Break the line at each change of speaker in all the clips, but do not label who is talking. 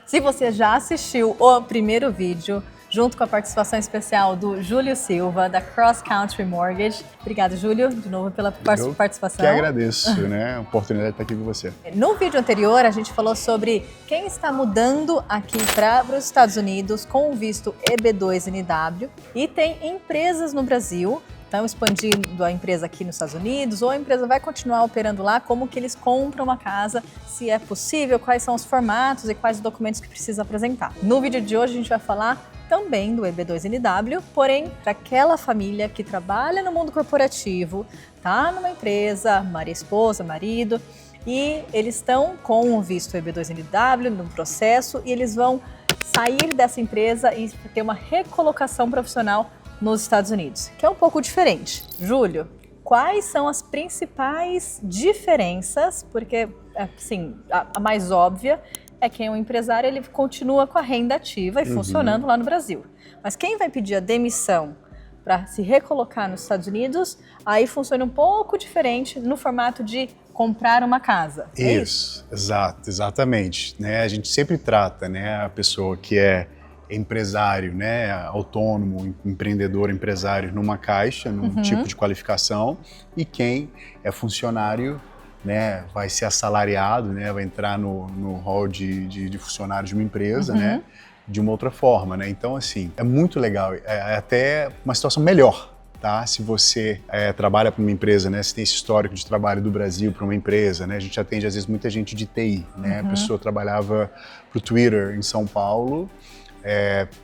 Se você já assistiu o primeiro vídeo, junto com a participação especial do Júlio Silva, da Cross Country Mortgage. Obrigado, Júlio, de novo pela participação.
Eu que agradeço, né, a oportunidade de estar aqui com você.
No vídeo anterior, a gente falou sobre quem está mudando aqui para os Estados Unidos com o visto EB2NW e tem empresas no Brasil, estão expandindo a empresa aqui nos Estados Unidos, ou a empresa vai continuar operando lá, como que eles compram uma casa, se é possível, quais são os formatos e quais os documentos que precisa apresentar. No vídeo de hoje a gente vai falar também do EB2NW, porém para aquela família que trabalha no mundo corporativo, tá numa empresa, esposa, marido, e eles estão com o visto EB2NW no processo e eles vão sair dessa empresa e ter uma recolocação profissional nos Estados Unidos, que é um pouco diferente. Júlio, quais são as principais diferenças? Porque, assim, a mais óbvia é que um empresário ele continua com a renda ativa e funcionando lá no Brasil. Mas quem vai pedir a demissão para se recolocar nos Estados Unidos, aí funciona um pouco diferente no formato de comprar uma casa.
Isso, exatamente. Né? A gente sempre trata, né, a pessoa que é empresário, né, autônomo, empreendedor, empresário numa caixa, num tipo de qualificação, e quem é funcionário, né, vai ser assalariado, né, vai entrar no hall de funcionário de uma empresa, né, de uma outra forma, né. Então, assim, é muito legal, é até uma situação melhor, tá? Se você trabalha para uma empresa, né, se tem esse histórico de trabalho do Brasil para uma empresa, né, a gente atende às vezes muita gente de TI, né, a pessoa trabalhava para o Twitter em São Paulo,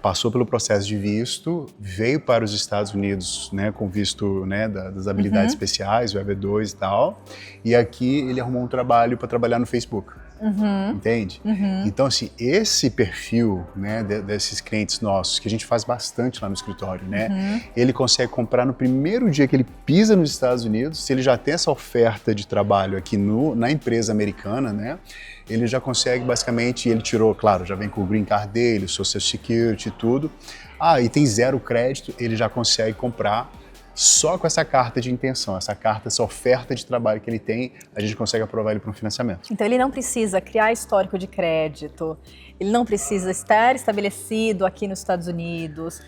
passou pelo processo de visto, veio para os Estados Unidos, né, com visto, né, das habilidades especiais, o EB2 e tal, e aqui ele arrumou um trabalho para trabalhar no Facebook, entende? Então, assim, esse perfil, né, desses clientes nossos, que a gente faz bastante lá no escritório, né, ele consegue comprar no primeiro dia que ele pisa nos Estados Unidos, se ele já tem essa oferta de trabalho aqui na empresa americana, né, ele já consegue basicamente, ele tirou, claro, já vem com o green card dele, o social security e tudo, e tem 0 crédito, ele já consegue comprar só com essa carta de intenção, essa oferta de trabalho que ele tem, a gente consegue aprovar ele para um financiamento.
Então ele não precisa criar histórico de crédito, ele não precisa estar estabelecido aqui nos Estados Unidos,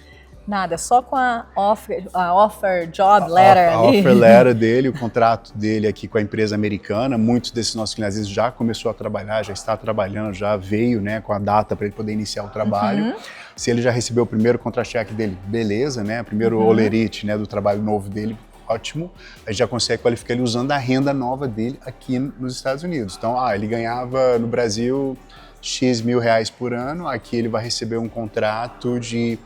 nada, só com a offer job letter
a
ali.
offer letter dele, o contrato dele aqui com a empresa americana. Muitos desses nossos clientes às vezes já começou a trabalhar, já está trabalhando, já veio, né, com a data para ele poder iniciar o trabalho. Se ele já recebeu o primeiro contra-cheque dele, beleza, né, primeiro olerite, né, do trabalho novo dele, ótimo. A gente já consegue qualificar ele usando a renda nova dele aqui nos Estados Unidos. Então, ele ganhava no Brasil X mil reais por ano, aqui ele vai receber um contrato de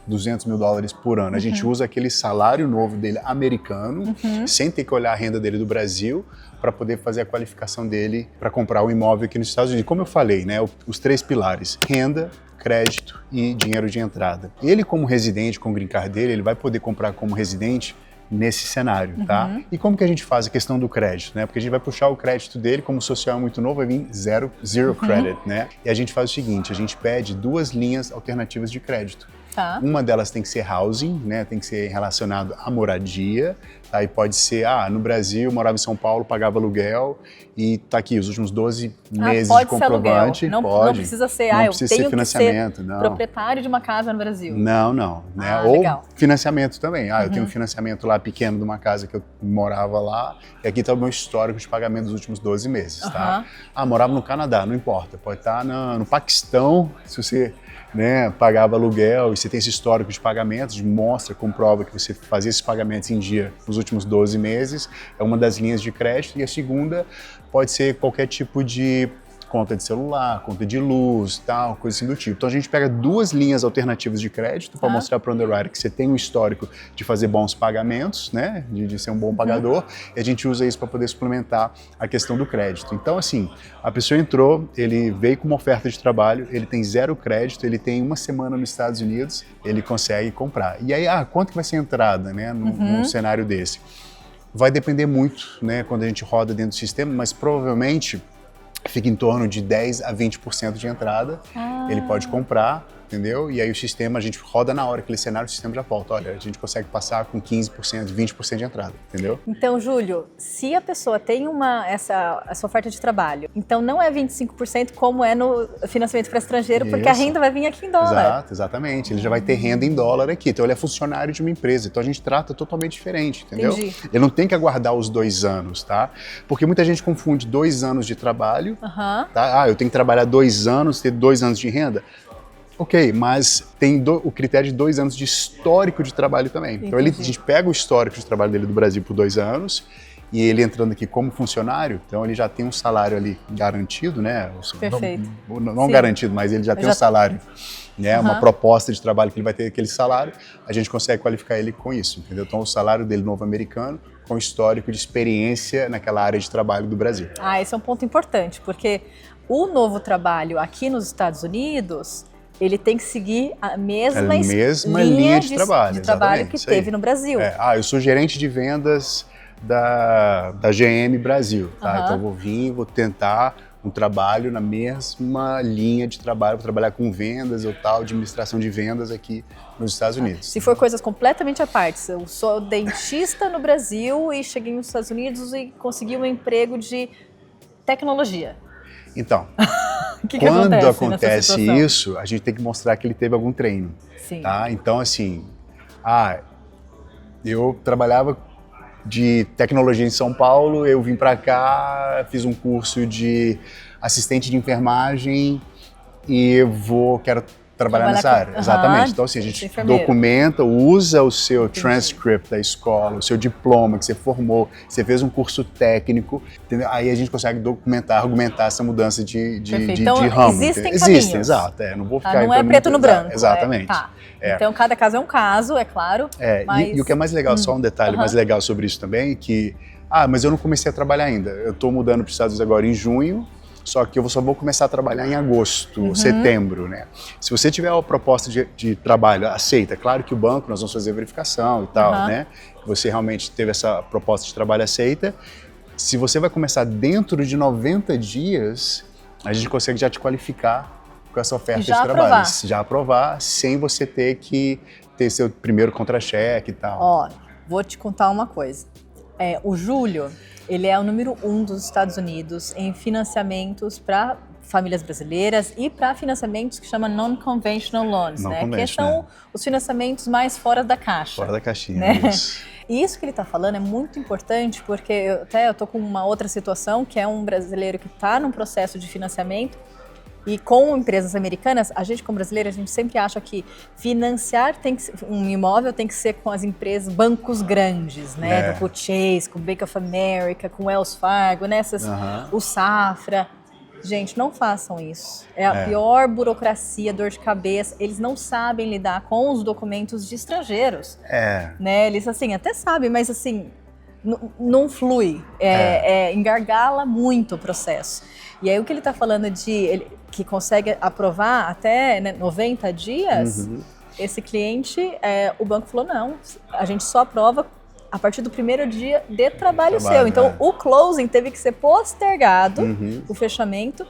$200 mil por ano. A gente usa aquele salário novo dele americano, sem ter que olhar a renda dele do Brasil, para poder fazer a qualificação dele para comprar o imóvel aqui nos Estados Unidos. Como eu falei, né, os 3 pilares, renda, crédito e dinheiro de entrada. Ele, como residente, com o green card dele, ele vai poder comprar como residente nesse cenário, tá? E como que a gente faz a questão do crédito, né? Porque a gente vai puxar o crédito dele, como o social é muito novo, vai vir zero credit, né? E a gente faz o seguinte, a gente pede 2 linhas alternativas de crédito.
Tá.
Uma delas tem que ser housing, né? Tem que ser relacionado à moradia, tá? E pode ser, no Brasil, morava em São Paulo, pagava aluguel e tá aqui os últimos 12 meses de comprovante.
Não precisa ser,
não
eu
precisa
tenho
ser financiamento,
que ser
não.
proprietário de uma casa no Brasil.
Não, né? Ou
legal.
financiamento também. Eu tenho um financiamento lá pequeno de uma casa que eu morava lá e aqui tá o meu histórico de pagamento dos últimos 12 meses, tá? Morava no Canadá, não importa, pode estar no Paquistão, se você, né, pagava aluguel e você tem esse histórico de pagamentos, mostra, comprova que você fazia esses pagamentos em dia nos últimos 12 meses, é uma das linhas de crédito. E a segunda pode ser qualquer tipo de conta de celular, conta de luz, tal, coisa assim do tipo. Então a gente pega 2 linhas alternativas de crédito para mostrar para o underwriter que você tem um histórico de fazer bons pagamentos, né, de ser um bom pagador, e a gente usa isso para poder suplementar a questão do crédito. Então, assim, a pessoa entrou, ele veio com uma oferta de trabalho, ele tem 0 crédito, ele tem 1 semana nos Estados Unidos, ele consegue comprar. E aí, quanto que vai ser a entrada, né, num cenário desse? Vai depender muito, né, quando a gente roda dentro do sistema, mas provavelmente fica em torno de 10 a 20% de entrada. Ele pode comprar entendeu? E aí o sistema, a gente roda na hora aquele cenário, o sistema já volta. Olha, a gente consegue passar com 15%, 20% de entrada, entendeu?
Então, Júlio, se a pessoa tem essa oferta de trabalho, então não é 25% como é no financiamento para estrangeiro, porque a renda vai vir aqui em dólar.
Exato, exatamente. Ele já vai ter renda em dólar aqui. Então ele é funcionário de uma empresa. Então a gente trata totalmente diferente, entendeu?
Entendi.
Ele não tem que aguardar os 2 anos, tá? Porque muita gente confunde 2 anos de trabalho, tá? Eu tenho que trabalhar 2 anos, ter 2 anos de renda. Ok, mas tem o critério de 2 anos de histórico de trabalho também. Então a gente pega o histórico de trabalho dele do Brasil por 2 anos e ele entrando aqui como funcionário, então ele já tem um salário ali garantido, né?
Perfeito.
Não garantido, mas ele já tem um salário, né? Uma proposta de trabalho que ele vai ter aquele salário, a gente consegue qualificar ele com isso, entendeu? Então o salário dele novo americano com histórico de experiência naquela área de trabalho do Brasil.
Esse é um ponto importante, porque o novo trabalho aqui nos Estados Unidos, ele tem que seguir a mesma linha de trabalho que teve no Brasil.
Eu sou gerente de vendas da GM Brasil, tá? Então eu vou tentar um trabalho na mesma linha de trabalho, vou trabalhar com vendas ou tal, administração de vendas aqui nos Estados Unidos.
Se for coisas completamente à parte, eu sou dentista no Brasil e cheguei nos Estados Unidos e consegui um emprego de tecnologia.
Então,
que
quando acontece isso, a gente tem que mostrar que ele teve algum treino.
Sim.
Tá? Então, assim, eu trabalhava de tecnologia em São Paulo, eu vim para cá, fiz um curso de assistente de enfermagem e quero trabalhar nessa área. Exatamente. Então, assim, a gente documenta, usa o seu transcript da escola, o seu diploma que você formou, você fez um curso técnico, entendeu? Aí a gente consegue documentar, argumentar essa mudança de ramo.
Existem caminhos.
Existem, exato. Não vou ficar
não é preto no branco.
Exatamente.
Então, cada caso é um caso, é claro.
E o que é mais legal, só um detalhe mais legal sobre isso também, que, mas eu não comecei a trabalhar ainda. Eu estou mudando para os Estados Unidos agora em junho, só que eu só vou começar a trabalhar em agosto, setembro, né? Se você tiver uma proposta de trabalho aceita, claro que o banco, nós vamos fazer verificação e tal, né? Você realmente teve essa proposta de trabalho aceita. Se você vai começar dentro de 90 dias, a gente consegue já te qualificar com essa oferta de trabalho. Já aprovar, sem você ter que ter seu primeiro contra-cheque e tal.
Vou te contar uma coisa. O Júlio, ele é o número 1 dos Estados Unidos em financiamentos para famílias brasileiras e para financiamentos que chama non-conventional loans, né? Que são os financiamentos mais fora da caixa.
Fora da caixinha,
né?
Isso.
E isso que ele está falando é muito importante, porque eu estou com uma outra situação, que é um brasileiro que está num processo de financiamento. E com empresas americanas, a gente como brasileiro, a gente sempre acha que financiar um imóvel tem que ser com as empresas, bancos grandes, né? Com o Chase, com o Bank of America, com o Wells Fargo, o Safra. Gente, não façam isso. É a pior burocracia, dor de cabeça. Eles não sabem lidar com os documentos de estrangeiros. Né? Eles, assim, até sabem, mas assim, não flui. Engargala muito o processo. E aí o que ele está falando que consegue aprovar até 90 dias, esse cliente, o banco falou, não, a gente só aprova a partir do primeiro dia de trabalho seu. Então o closing teve que ser postergado, o fechamento,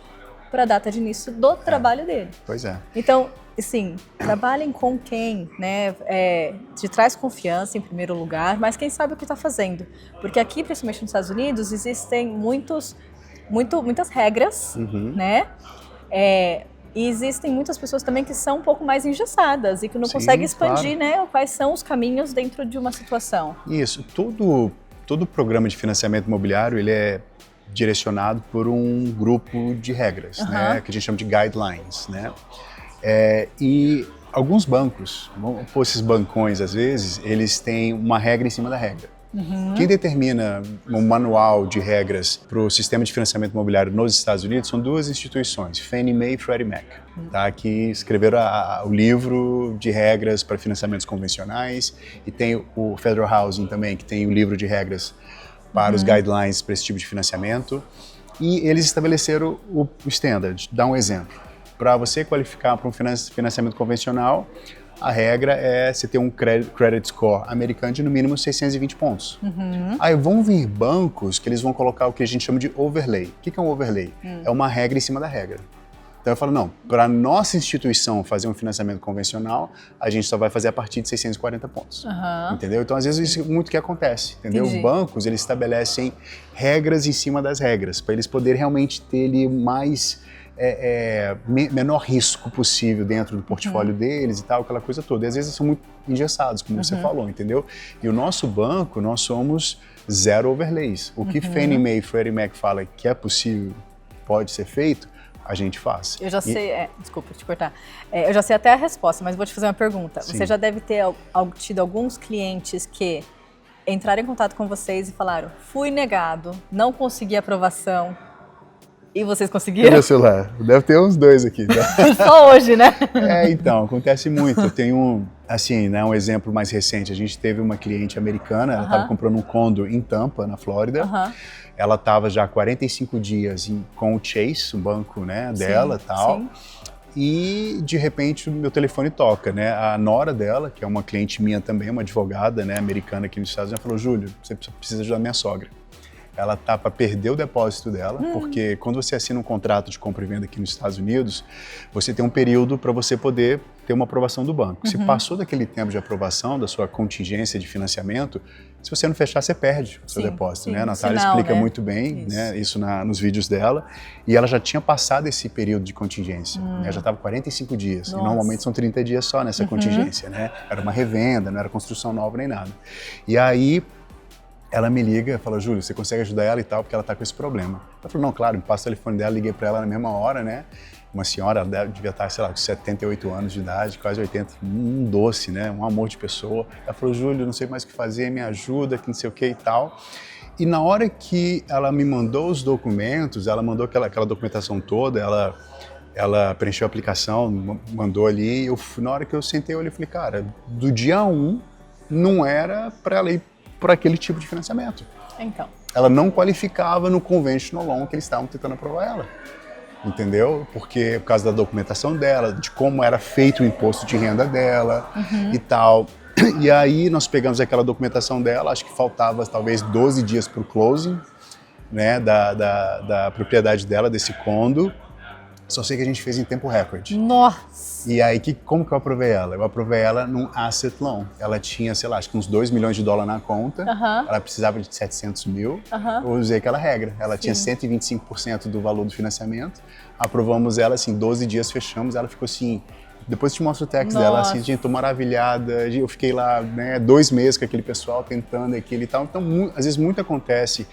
para a data de início do trabalho dele.
Pois é.
Então, assim, trabalhem com quem, né, te traz confiança em primeiro lugar, mas quem sabe o que está fazendo. Porque aqui, principalmente nos Estados Unidos, existem muitas regras, né? E existem muitas pessoas também que são um pouco mais engessadas e que não conseguem expandir, né? Quais são os caminhos dentro de uma situação.
Isso. Todo programa de financiamento imobiliário, ele é direcionado por um grupo de regras, né? Que a gente chama de guidelines, né? E alguns bancos, esses bancões às vezes, eles têm uma regra em cima da regra. Quem determina um manual de regras para o sistema de financiamento imobiliário nos Estados Unidos são 2 instituições, Fannie Mae e Freddie Mac, tá? Que escreveram o livro de regras para financiamentos convencionais, e tem o Federal Housing também, que tem o livro de regras para os guidelines para esse tipo de financiamento, e eles estabeleceram o standard. Dá um exemplo. Para você qualificar para um financiamento convencional, a regra é você ter um credit score americano de no mínimo 620 pontos. Aí vão vir bancos que eles vão colocar o que a gente chama de overlay. O que é um overlay? É uma regra em cima da regra. Então eu falo, não, para nossa instituição fazer um financiamento convencional, a gente só vai fazer a partir de 640 pontos. Entendeu? Então, às vezes, isso é muito que acontece, entendeu? Os bancos, eles estabelecem regras em cima das regras, para eles poderem realmente ter ali mais... menor risco possível dentro do portfólio deles e tal, aquela coisa toda. E às vezes são muito engessados, como você falou, entendeu? E o nosso banco, nós somos zero overlays. O que Fannie Mae e Freddie Mac fala que é possível, pode ser feito, a gente faz.
Eu já sei, desculpa te cortar, eu já sei até a resposta, mas vou te fazer uma pergunta.
Sim.
Você já deve ter tido alguns clientes que entraram em contato com vocês e falaram, fui negado, não consegui aprovação, e vocês conseguiram?
Cadê o celular? Deve ter uns 2 aqui. Tá?
Só hoje, né?
Então, acontece muito. Eu tenho, assim, né, um exemplo mais recente. A gente teve uma cliente americana, ela estava comprando um condo em Tampa, na Flórida. Ela estava já há 45 dias com o Chase, o banco, né, dela e tal. Sim. E, de repente, o meu telefone toca, né? A nora dela, que é uma cliente minha também, uma advogada, né, americana aqui nos Estados Unidos, falou, Júlio, você precisa ajudar minha sogra. Ela tá para perder o depósito dela, porque quando você assina um contrato de compra e venda aqui nos Estados Unidos, você tem um período para você poder ter uma aprovação do banco. Se passou daquele tempo de aprovação da sua contingência de financiamento, se você não fechar, você perde o seu depósito, né? A Natália explica muito bem isso nos vídeos dela, e ela já tinha passado esse período de contingência, né? Já estava 45 dias, e normalmente são 30 dias só nessa contingência, né? Era uma revenda, não era construção nova nem nada. E aí, ela me liga e fala, Júlio, você consegue ajudar ela e tal, porque ela tá com esse problema. Ela falou, não, claro, me passa o telefone dela, liguei para ela na mesma hora, né? Uma senhora, ela devia estar, sei lá, com 78 anos de idade, quase 80, um doce, né? Um amor de pessoa. Ela falou, Júlio, não sei mais o que fazer, me ajuda, que não sei o que e tal. E na hora que ela me mandou os documentos, ela mandou aquela documentação toda, ela preencheu a aplicação, mandou ali, na hora que eu sentei, eu olhei e falei, cara, do dia 1 não era para ela ir por aquele tipo de financiamento.
Então.
Ela não qualificava no conventional loan que eles estavam tentando aprovar ela. Entendeu? Porque por causa da documentação dela, de como era feito o imposto de renda dela e tal. E aí nós pegamos aquela documentação dela, acho que faltava talvez 12 dias para o closing, né, da propriedade dela, desse condo. Só sei que a gente fez em tempo recorde.
Nossa!
E aí, como que eu aprovei ela? Eu aprovei ela num asset loan. Ela tinha, sei lá, acho que uns 2 milhões de dólares na conta. Ela precisava de 700 mil. Eu usei aquela regra. Ela tinha 125% do valor do financiamento. Aprovamos ela, assim, 12 dias fechamos. Ela ficou assim... Depois eu te mostro o text dela, assim, gente, tô maravilhada. Eu fiquei lá, né, 2 meses com aquele pessoal tentando aquilo e tal. Então, às vezes, muito acontece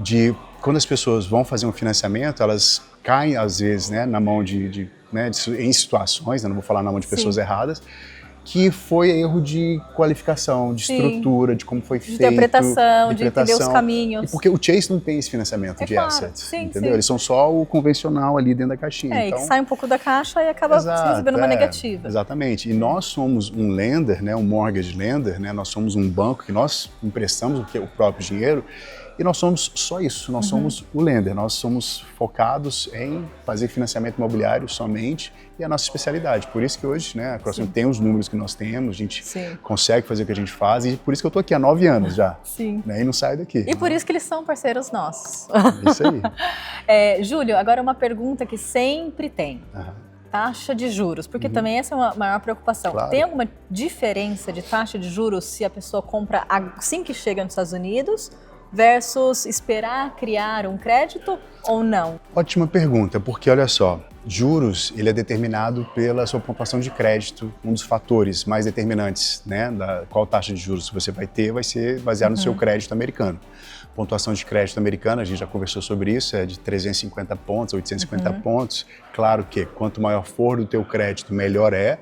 de... Quando as pessoas vão fazer um financiamento, elas caem, às vezes, né, na mão em situações, né, não vou falar na mão de pessoas erradas, que foi erro de qualificação, de estrutura, de como foi feito.
Interpretação, de entender os caminhos.
E porque o Chase não tem esse financiamento de assets, entendeu? Eles são só o convencional ali dentro da caixinha.
E que sai um pouco da caixa e acaba recebendo uma negativa.
Exatamente. E nós somos um lender, né, um mortgage lender, né, nós somos um banco que nós emprestamos o próprio dinheiro. E nós somos só isso, nós somos o lender, nós somos focados em fazer financiamento imobiliário somente e a nossa especialidade. Por isso que hoje, né, a Crossman tem os números que nós temos, a gente consegue fazer o que a gente faz e por isso que eu tô aqui há 9 anos já. Né, e não saio daqui.
E por isso que eles são parceiros nossos.
Isso aí.
Júlio, agora uma pergunta que sempre tem. Taxa de juros, porque também essa é uma maior preocupação.
Claro.
Tem alguma diferença de taxa de juros se a pessoa compra assim que chega nos Estados Unidos versus esperar criar um crédito ou não?
Ótima pergunta, porque olha só, juros ele é determinado pela sua pontuação de crédito, um dos fatores mais determinantes, né, qual taxa de juros você vai ter, vai ser baseado no seu crédito americano. Pontuação de crédito americana, a gente já conversou sobre isso, é de 350 pontos, 850 pontos. Claro que quanto maior for o teu crédito, melhor é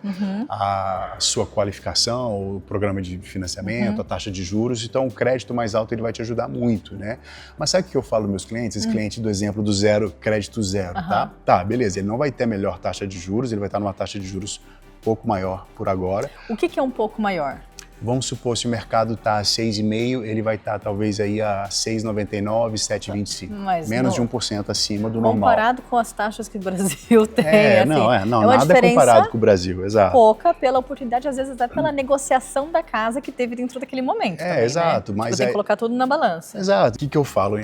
a sua qualificação, o programa de financiamento, a taxa de juros. Então, o crédito mais alto ele vai te ajudar muito, né? Mas sabe o que eu falo aos meus clientes? Esse cliente do exemplo do crédito zero, tá? Tá, beleza, ele não vai ter a melhor taxa de juros, ele vai estar numa taxa de juros um pouco maior por agora.
O que é um pouco maior?
Vamos supor, se o mercado está a 6,5, ele vai estar talvez aí a 6,99, 7,25. Menos de 1% acima do normal.
Comparado com as taxas que o Brasil tem.
Não, nada é comparado com o Brasil, exato.
Pouca pela oportunidade, às vezes até pela negociação da casa que teve dentro daquele momento. Também,
exato.
Né?
Mas
tem que colocar tudo na balança.
Exato. O que eu falo?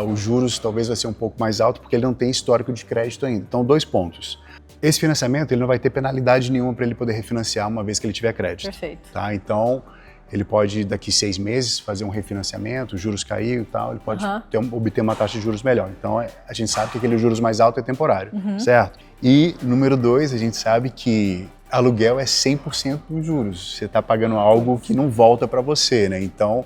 Os juros talvez vai ser um pouco mais alto porque ele não tem histórico de crédito ainda. Então, 2 pontos. Esse financiamento ele não vai ter penalidade nenhuma para ele poder refinanciar uma vez que ele tiver crédito.
Perfeito.
Tá? Então, ele pode, daqui 6 meses, fazer um refinanciamento, os juros cair e tal, ele pode obter uma taxa de juros melhor. Então, a gente sabe que aquele juros mais alto é temporário, certo? E, número 2, a gente sabe que aluguel é 100% dos juros. Você está pagando algo que não volta para você, né? Então,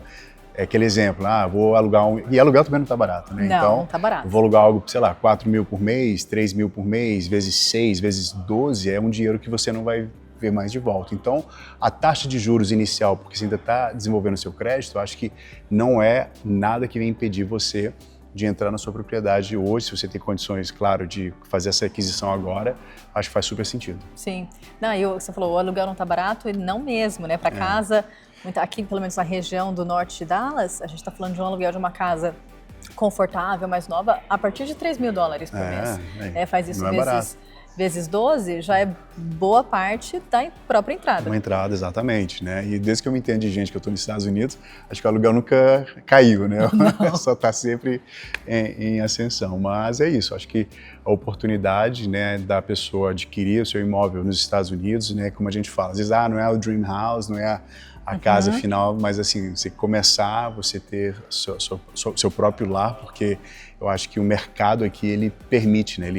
é aquele exemplo, vou alugar E aluguel também não está barato, né?
Não,
então,
não está barato.
Vou alugar algo, sei lá, 4 mil por mês, 3 mil por mês, vezes 6, vezes 12, é um dinheiro que você não vai ver mais de volta. Então, a taxa de juros inicial, porque você ainda está desenvolvendo o seu crédito, eu acho que não é nada que vai impedir você de entrar na sua propriedade hoje, se você tem condições, claro, de fazer essa aquisição agora, acho que faz super sentido.
Sim. Não, você falou, o aluguel não está barato, e não mesmo, né? Para casa, aqui pelo menos na região do norte de Dallas, a gente está falando de um aluguel de uma casa confortável, mais nova, a partir de $3 mil por mês. Faz isso vezes 12, já é boa parte da própria entrada.
Uma entrada, exatamente, né? E desde que eu me entendo de gente que eu estou nos Estados Unidos, acho que o aluguel nunca caiu, né? Só está sempre em ascensão. Mas é isso, acho que a oportunidade, né, da pessoa adquirir o seu imóvel nos Estados Unidos, né, como a gente fala, às vezes, não é o dream house, não é a casa final, mas assim, você começar, você ter seu próprio lar, porque eu acho que o mercado aqui, ele permite, né?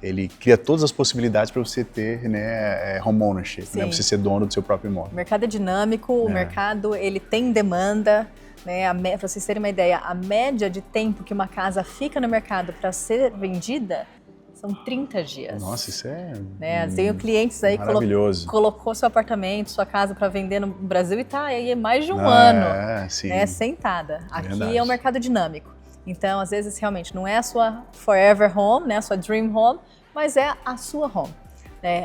Ele cria todas as possibilidades para você ter, né, home ownership, né? Você ser dono do seu próprio imóvel.
O mercado é dinâmico, o mercado ele tem demanda, né? Para vocês terem uma ideia, a média de tempo que uma casa fica no mercado para ser vendida são 30 dias.
Nossa, isso é
Tenho clientes aí
maravilhoso.
Colocou seu apartamento, sua casa para vender no Brasil e tá aí mais de um ano, sentada. Aqui é um mercado dinâmico. Então, às vezes, realmente, não é a sua forever home, né, a sua dream home, mas é a sua home.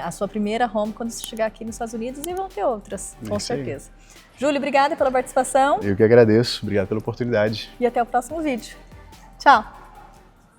A sua primeira home quando você chegar aqui nos Estados Unidos, e vão ter outras, com certeza. Júlio, obrigada pela participação.
Eu que agradeço. Obrigado pela oportunidade.
E até o próximo vídeo. Tchau!